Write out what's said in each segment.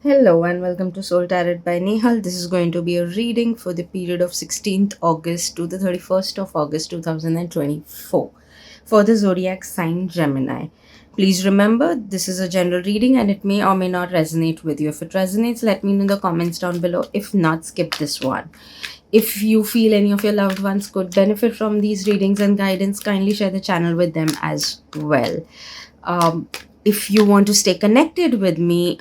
Hello and welcome to Soul Tarot by Nehal. This is going to be a reading for the period of 16th August to the 31st of August 2024 for the zodiac sign Gemini. Please remember, this is a general reading and it may or may not resonate with you. If it resonates, let me know in the comments down below. If not, skip this one. If you feel any of your loved ones could benefit from these readings and guidance, kindly share the channel with them as well. If you want to stay connected with me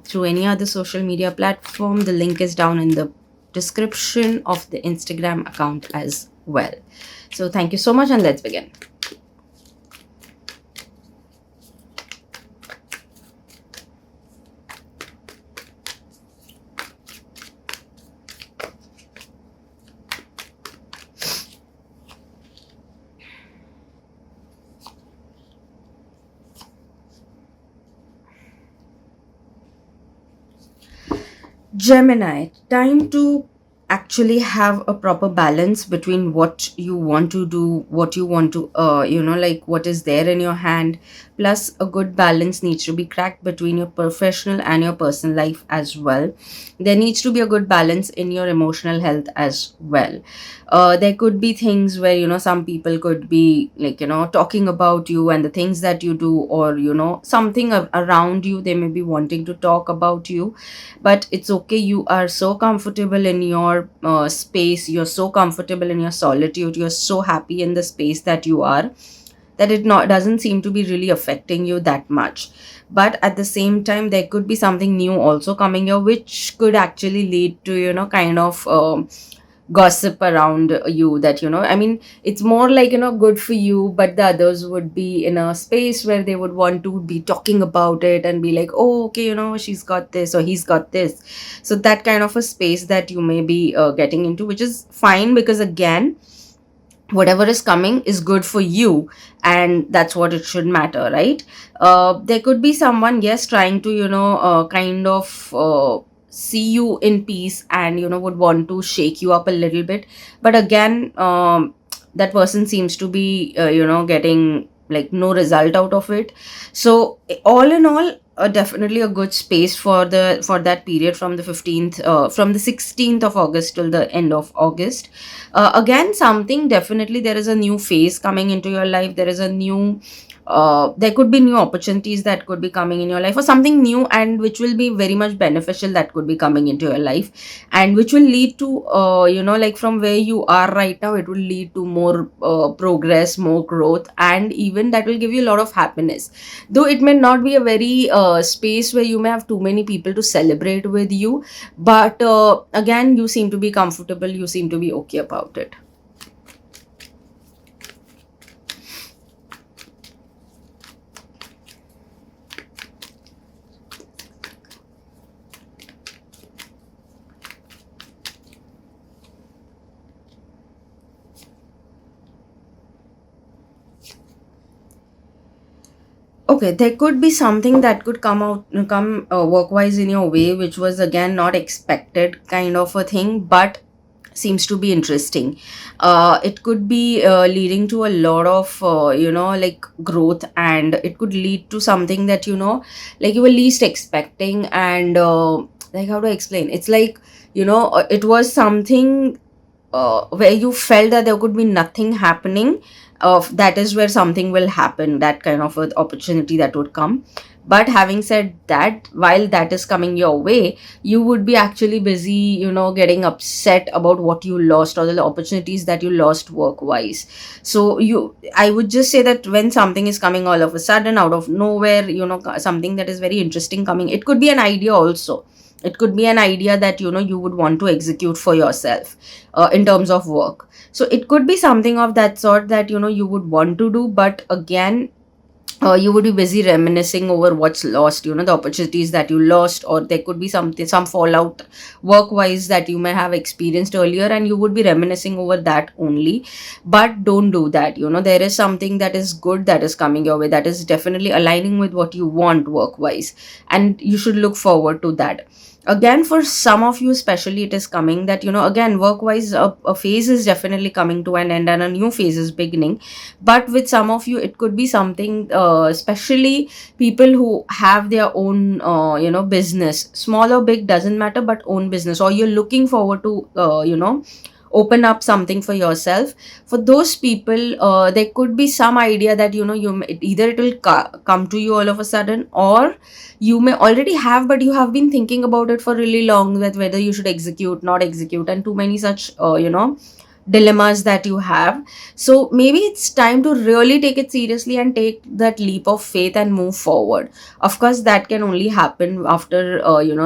through any other social media platform, the link is down in the description of the Instagram account as well. So thank you so much and let's begin. Gemini, time to actually have a proper balance between what you want to do, what you want to, like what is there in your hand. Plus, a good balance needs to be cracked between your professional and your personal life as well. There needs to be a good balance in your emotional health as well. There could be things where, some people could be like, talking about you and the things that you do, or, something around you. They may be wanting to talk about you, but it's okay. You are so comfortable in your space, you're so comfortable in your solitude, you're so happy in the space that you are, that it not doesn't seem to be really affecting you that much. But at the same time, there could be something new also coming here, which could actually lead to, kind of gossip around you, that I mean, it's more like, good for you, but the others would be in a space where they would want to be talking about it and be like, oh, okay, she's got this or he's got this. So that kind of a space that you may be getting into, which is fine, because again, whatever is coming is good for you, and that's what it should matter, right? There could be someone, yes, trying to kind of see you in peace, and would want to shake you up a little bit. But again, that person seems to be getting like no result out of it. So all in all, definitely a good space for that period from the 15th from the 16th of August till the end of August. Again, something, definitely there is a new phase coming into your life. There is a new there could be new opportunities that could be coming in your life, or something new and which will be very much beneficial that could be coming into your life, and which will lead to like from where you are right now, it will lead to more progress, more growth, and even that will give you a lot of happiness. Though it may not be a very space where you may have too many people to celebrate with you, but again, you seem to be comfortable, you seem to be okay about it. Okay, there could be something that could come work-wise in your way, which was again not expected, kind of a thing, but seems to be interesting. It could be leading to a lot of like growth, and it could lead to something that like you were least expecting. And like, how to explain, it's like, it was something where you felt that there could be nothing happening. That is where something will happen, that kind of an opportunity that would come. But having said that, while that is coming your way, you would be actually busy getting upset about what you lost, or the opportunities that you lost work wise. So I would just say that when something is coming all of a sudden out of nowhere, something that is very interesting coming, it could be an idea also. It could be an idea that you would want to execute for yourself in terms of work. So it could be something of that sort that you would want to do, but again, you would be busy reminiscing over what's lost, the opportunities that you lost, or there could be some fallout work wise that you may have experienced earlier, and you would be reminiscing over that only. But don't do that. There is something that is good that is coming your way, that is definitely aligning with what you want work wise, and you should look forward to that. Again, for some of you especially, it is coming that, again, work wise, a phase is definitely coming to an end and a new phase is beginning. But with some of you, it could be something, especially people who have their own, business, small or big, doesn't matter, but own business, or you're looking forward to, open up something for yourself. For those people, there could be some idea that, either it will come to you all of a sudden, or you may already have, but you have been thinking about it for really long, that whether you should execute, not execute, and too many such, dilemmas that you have. So maybe it's time to really take it seriously and take that leap of faith and move forward. Of course, that can only happen after,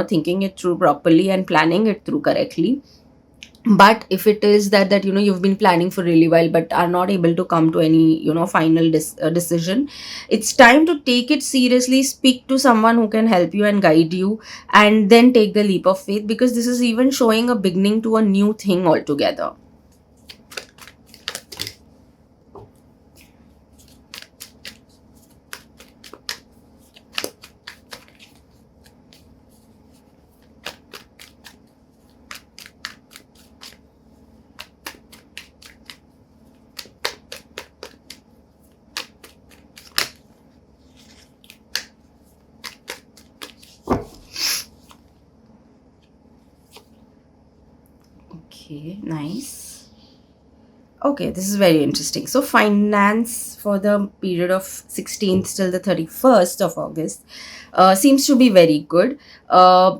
thinking it through properly and planning it through correctly. But if it is that you've been planning for really while but are not able to come to any, final decision, it's time to take it seriously, speak to someone who can help you and guide you, and then take the leap of faith, because this is even showing a beginning to a new thing altogether. Okay, nice. Okay, this is very interesting. So, finance for the period of 16th till the 31st of August seems to be very good.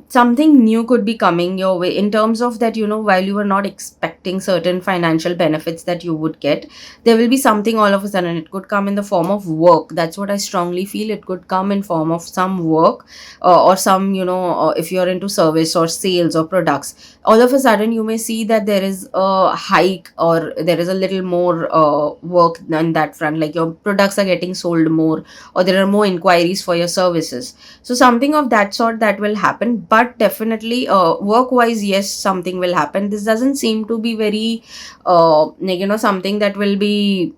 Something new could be coming your way, in terms of that, while you were not expecting certain financial benefits that you would get, there will be something all of a sudden. It could come in the form of work. That's what I strongly feel. It could come in form of some work, or some, if you're into service or sales or products, all of a sudden you may see that there is a hike, or there is a little more work on that front, like your products are getting sold more, or there are more inquiries for your services. So something of that sort that will happen. But definitely, work wise, yes, something will happen. This doesn't seem to be very, something that will be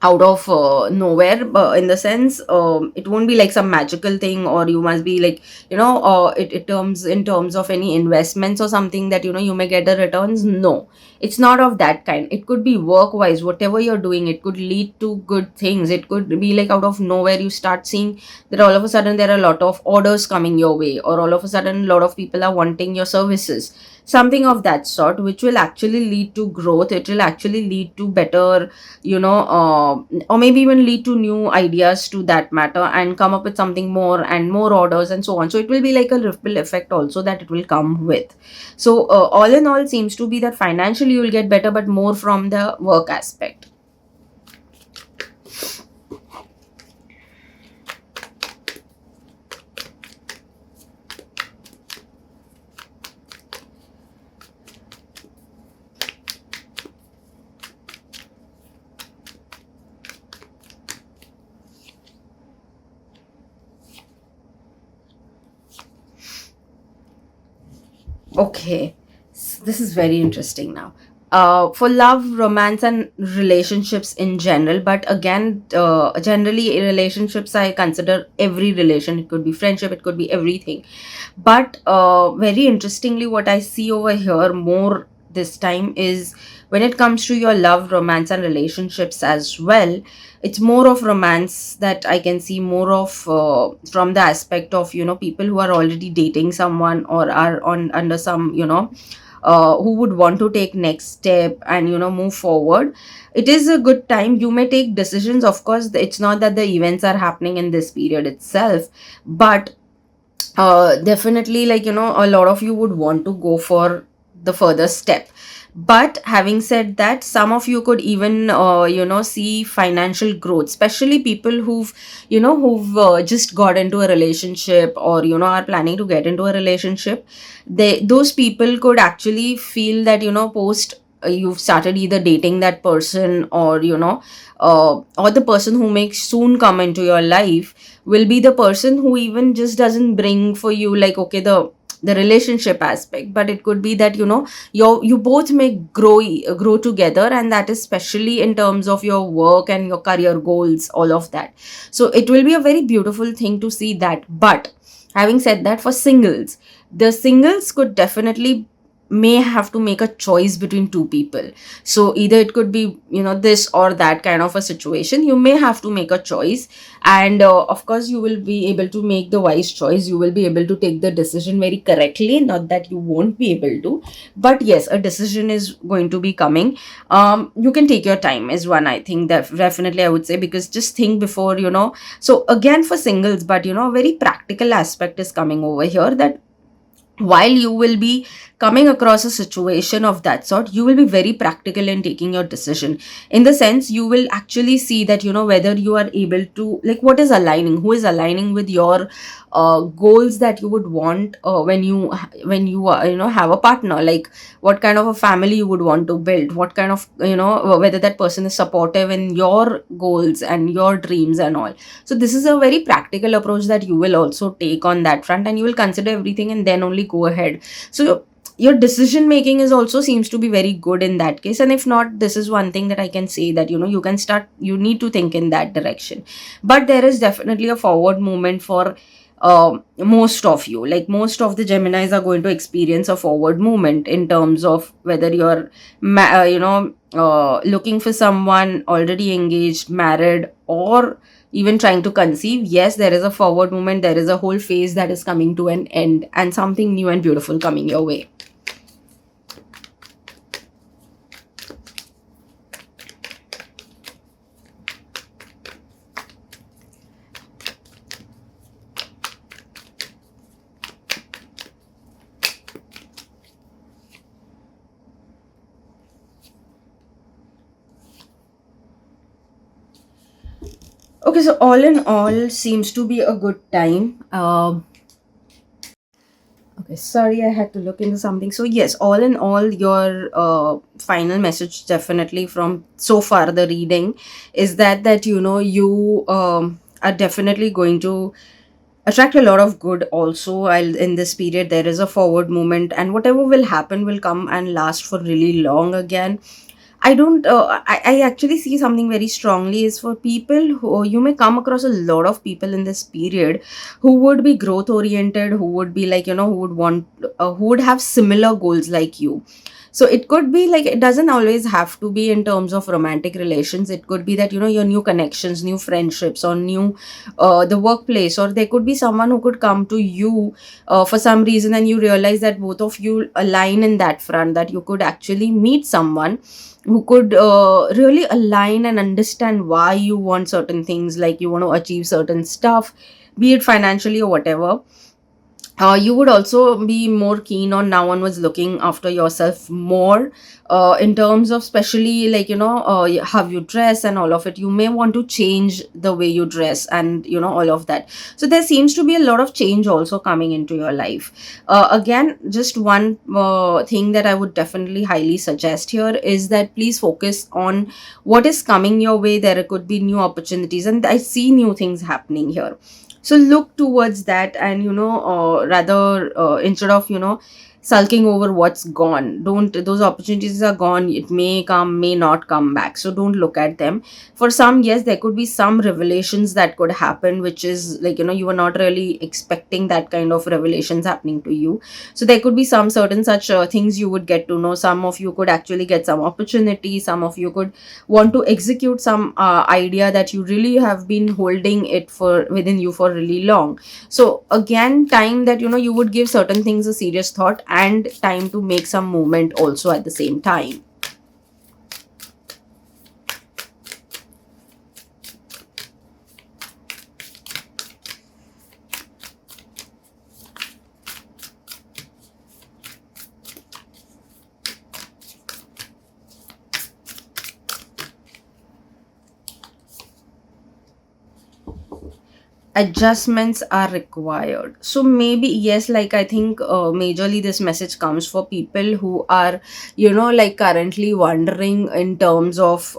out of nowhere, in the sense, it won't be like some magical thing, or you must be like, it terms in terms of any investments or something that, you may get the returns. No, it's not of that kind. It could be work wise, whatever you're doing, it could lead to good things. It could be like out of nowhere you start seeing that all of a sudden there are a lot of orders coming your way, or all of a sudden a lot of people are wanting your services, something of that sort, which will actually lead to growth. It will actually lead to better, or maybe even lead to new ideas to that matter, and come up with something more and more orders and so on. So it will be like a ripple effect also that it will come with. So all in all, seems to be that financially you will get better, but more from the work aspect. Okay, this is very interesting now. For love, romance, and relationships in general, but again, generally, relationships, I consider every relation. It could be friendship, it could be everything. But very interestingly, what I see over here more this time is, when it comes to your love, romance, and relationships as well, it's more of romance that I can see more of, from the aspect of, people who are already dating someone, or are on under some, who would want to take next step and, move forward. It is a good time. You may take decisions. Of course, it's not that the events are happening in this period itself, but definitely, like, a lot of you would want to go for the further step. But having said that, some of you could even, see financial growth, especially people who've just got into a relationship, or, are planning to get into a relationship. Those people could actually feel that, post, you've started either dating that person, or, or the person who may soon come into your life will be the person who even just doesn't bring for you, like, okay, the relationship aspect, but it could be that, you both may grow together, and that is especially in terms of your work and your career goals, all of that. So it will be a very beautiful thing to see that. But Having said that, for singles, the singles could definitely may have to make a choice between two people. So either it could be, this or that kind of a situation. You may have to make a choice, and of course you will be able to make the wise choice. You will be able to take the decision very correctly, not that you won't be able to, but yes, a decision is going to be coming. You can take your time is one, I think, that definitely I would say, because just think before, so again, for singles, but a very practical aspect is coming over here, that while you will be coming across a situation of that sort, you will be very practical in taking your decision. In the sense, you will actually see that, whether you are able to, like, what is aligning, who is aligning with your goals that you would want, when you have a partner, like what kind of a family you would want to build, what kind of, whether that person is supportive in your goals and your dreams and all. So this is a very practical approach that you will also take on that front, and you will consider everything and then only go ahead. So your decision making is also seems to be very good in that case. And if not, this is one thing that I can say, that you can start, you need to think in that direction. But there is definitely a forward movement for most of you. Like, most of the Geminis are going to experience a forward movement in terms of whether you're looking for someone, already engaged, married, or even trying to conceive. Yes, there is a forward movement, there is a whole phase that is coming to an end, and something new and beautiful coming your way. Okay, so all in all, seems to be a good time. Okay, sorry, I had to look into something. So yes, all in all, your final message definitely from so far the reading is that you are definitely going to attract a lot of good also. While in this period there is a forward movement, and whatever will happen will come and last for really long again. I don't, I actually see something very strongly is for people who you may come across a lot of people in this period who would be growth oriented, who would be like, who would want, who would have similar goals like you. So it could be like, it doesn't always have to be in terms of romantic relations. It could be that, your new connections, new friendships, or new, the workplace, or there could be someone who could come to you for some reason, and you realize that both of you align in that front, that you could actually meet someone who could really align and understand why you want certain things, like you want to achieve certain stuff, be it financially or whatever. You would also be more keen on now onwards looking after yourself more, in terms of, especially like, how you dress and all of it. You may want to change the way you dress, and all of that. So there seems to be a lot of change also coming into your life. Again, just one thing that I would definitely highly suggest here is that please focus on what is coming your way. There could be new opportunities, and I see new things happening here. So look towards that, and rather, instead of sulking over what's gone, don't, those opportunities are gone, it may come, may not come back, so don't look at them. For some, yes, there could be some revelations that could happen, which is like, you were not really expecting that kind of revelations happening to you. So there could be some certain such things you would get to know. Some of you could actually get some opportunity, some of you could want to execute some idea that you really have been holding it for within you for really long. So again, time that you would give certain things a serious thought, and time to make some movement also at the same time. Adjustments are required. So maybe yes, like I think majorly this message comes for people who are like currently wondering in terms of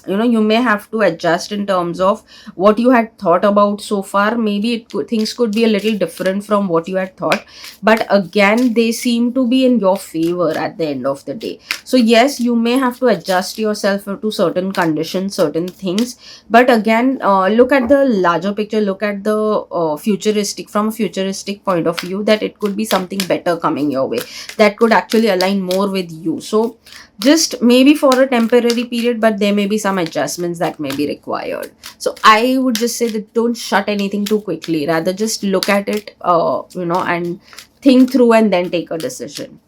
you may have to adjust in terms of what you had thought about so far. Maybe things could be a little different from what you had thought, but again, they seem to be in your favor at the end of the day. So yes, you may have to adjust yourself to certain conditions, certain things, but again, look at the larger picture, look at the futuristic, from a futuristic point of view, that it could be something better coming your way that could actually align more with you. So just maybe for a temporary period, but there may be some adjustments that may be required. So I would just say that don't shut anything too quickly, rather just look at it, and think through and then take a decision.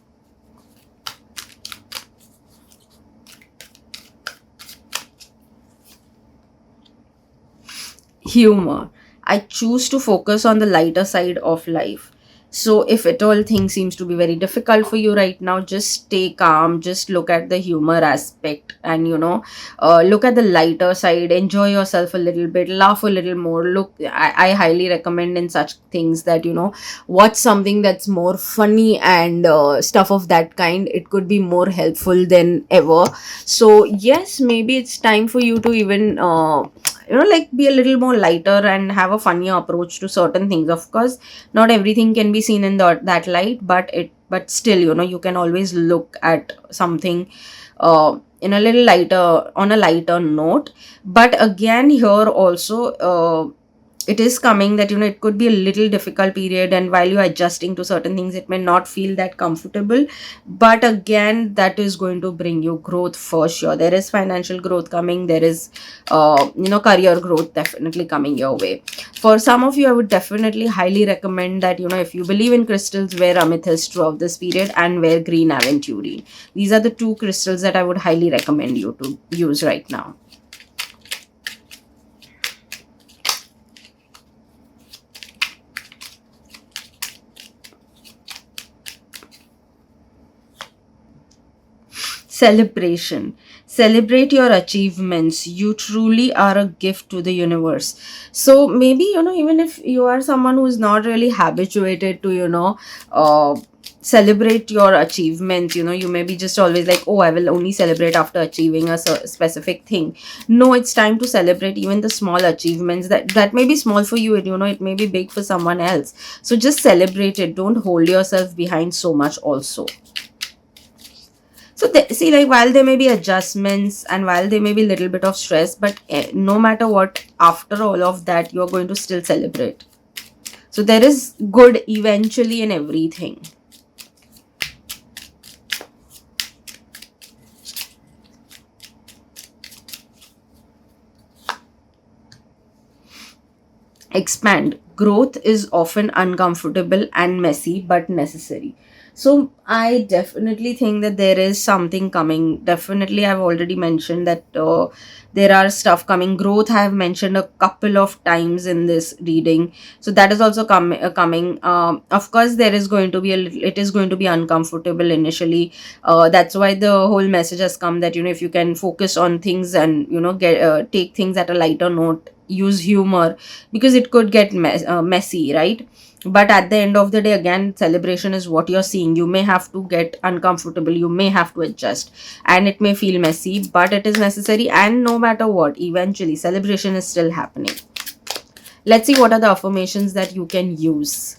Humor. I choose to focus on the lighter side of life. So if at all things seems to be very difficult for you right now, just stay calm, just look at the humor aspect, and look at the lighter side, enjoy yourself a little bit, laugh a little more. Look, I highly recommend in such things that watch something that's more funny and stuff of that kind. It could be more helpful than ever. So yes, maybe it's time for you to even like be a little more lighter and have a funnier approach to certain things. Of course, not everything can be seen in that light, but still, you can always look at something in a little lighter, on a lighter note. But again, here also, it is coming that it could be a little difficult period, and while you're adjusting to certain things, it may not feel that comfortable. But again, that is going to bring you growth for sure. There is financial growth coming, there is career growth definitely coming your way. For some of you, I would definitely highly recommend that if you believe in crystals, wear amethyst throughout this period and wear green aventurine. These are the two crystals that I would highly recommend you to use right now. Celebration. Celebrate your achievements. You truly are a gift to the universe. So maybe, even if you are someone who is not really habituated to, celebrate your achievements, you may be just always like, oh, I will only celebrate after achieving a specific thing. No, it's time to celebrate even the small achievements that may be small for you, it may be big for someone else. So just celebrate it. Don't hold yourself behind so much also. So see, like, while there may be adjustments and while there may be a little bit of stress, but no matter what, after all of that, you're going to still celebrate. So there is good eventually in everything. Expand. Growth is often uncomfortable and messy, but necessary. So I definitely think that there is something coming. Definitely, I've already mentioned that there are stuff coming. Growth I have mentioned a couple of times in this reading. So that is also coming. Of course, there is going to be it is going to be uncomfortable initially. That's why the whole message has come that if you can focus on things and get take things at a lighter note, use humor, because it could get messy, right? But at the end of the day, again, celebration is what you're seeing. You may have to get uncomfortable, you may have to adjust, and it may feel messy, but it is necessary. And no matter what, eventually celebration is still happening. Let's see what are the affirmations that you can use.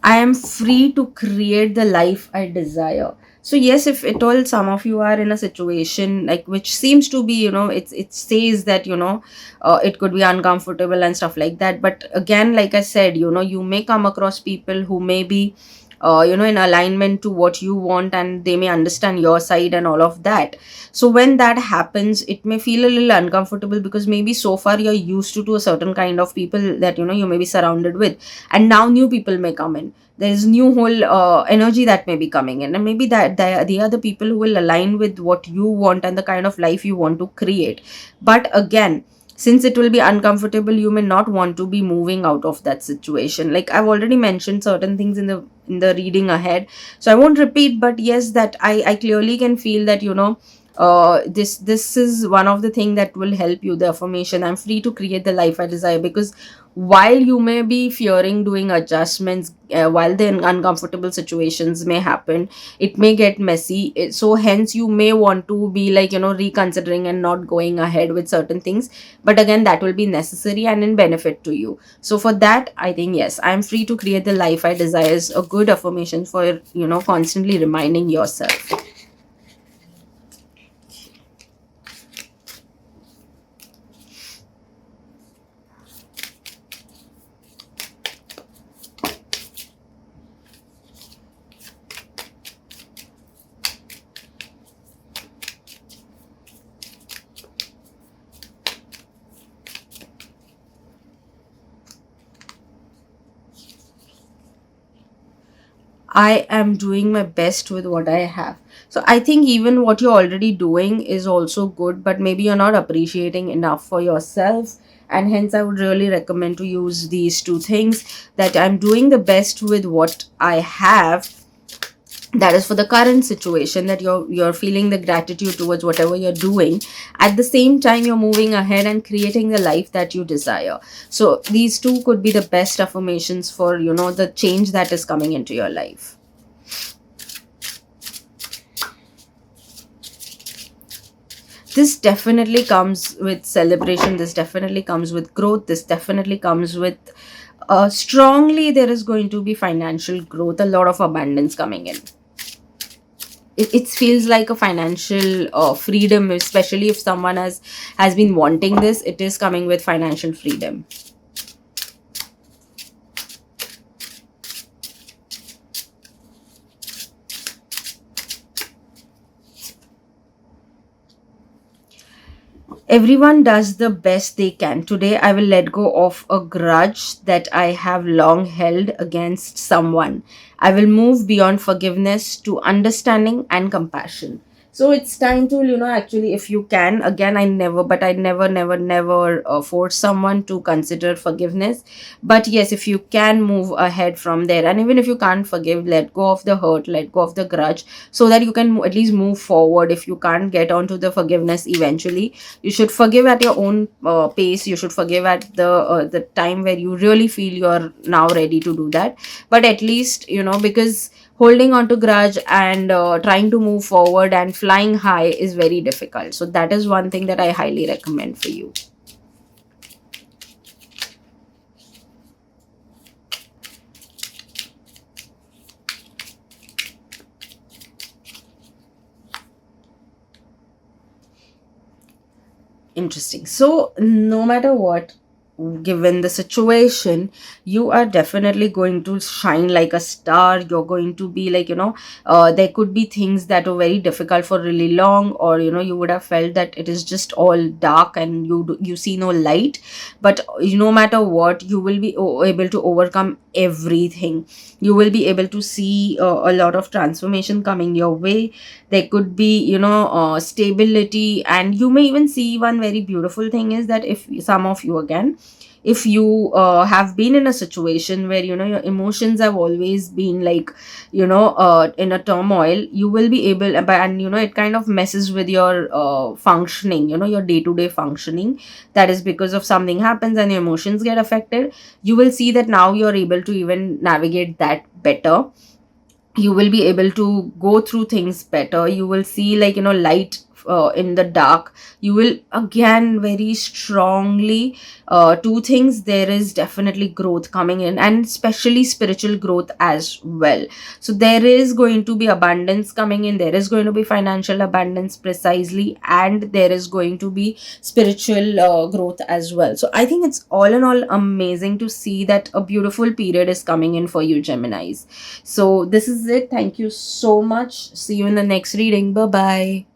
I am free to create the life I desire. So yes, if at all some of you are in a situation like which seems to be, it says that it could be uncomfortable and stuff like that. But again, like I said, you may come across people who may be in alignment to what you want, and they may understand your side and all of that. So when that happens, it may feel a little uncomfortable, because maybe so far you're used to a certain kind of people that you may be surrounded with, and now new people may come in. There's new whole energy that may be coming in, and maybe that they are the people who will align with what you want and the kind of life you want to create. But again, since it will be uncomfortable, you may not want to be moving out of that situation. Like I've already mentioned certain things in the reading ahead, so I won't repeat. But yes, that I clearly can feel that This is one of the thing that will help you. The affirmation, I'm free to create the life I desire. Because while you may be fearing doing adjustments, while the uncomfortable situations may happen, it may get messy. So hence you may want to be like, reconsidering and not going ahead with certain things. But again, that will be necessary and in benefit to you. So for that, I think yes, I'm free to create the life I desire is a good affirmation for, constantly reminding yourself. I am doing my best with what I have. So I think even what you're already doing is also good, but maybe you're not appreciating enough for yourself. And hence, I would really recommend to use these two things, that I'm doing the best with what I have. That is for the current situation, that you're feeling the gratitude towards whatever you're doing. At the same time, you're moving ahead and creating the life that you desire. So these two could be the best affirmations for, the change that is coming into your life. This definitely comes with celebration, this definitely comes with growth, this definitely comes with strongly there is going to be financial growth, a lot of abundance coming in. It feels like a financial freedom, especially if someone has been wanting this. It is coming with financial freedom. Everyone does the best they can. Today, I will let go of a grudge that I have long held against someone. I will move beyond forgiveness to understanding and compassion. So it's time to, actually, if you can, again, I never force someone to consider forgiveness. But yes, if you can move ahead from there, and even if you can't forgive, let go of the hurt, let go of the grudge, so that you can at least move forward. If you can't get onto the forgiveness eventually, you should forgive at your own pace. You should forgive at the time where you really feel you're now ready to do that. But at least, because holding on to grudge and trying to move forward and flying high is very difficult. So that is one thing that I highly recommend for you. Interesting. So no matter what, given the situation, you are definitely going to shine like a star. You're going to be like, there could be things that are very difficult for really long, or you would have felt that it is just all dark and you see no light. But no matter what, you will be able to overcome everything. You will be able to see a lot of transformation coming your way. There could be, stability, and you may even see one very beautiful thing is that if some of you, again, if you have been in a situation where your emotions have always been like, in a turmoil, you will be able, and it kind of messes with your functioning, your day-to-day functioning. That is because of something happens and your emotions get affected. You will see that now you're able to even navigate that better. You will be able to go through things better. You will see like, light in the dark. You will again very strongly two things, there is definitely growth coming in, and especially spiritual growth as well. So there is going to be abundance coming in, there is going to be financial abundance precisely, and there is going to be spiritual growth as well. So I think it's all in all amazing to see that a beautiful period is coming in for you, Geminis. So this is it. Thank you so much. See you in the next reading. Bye bye.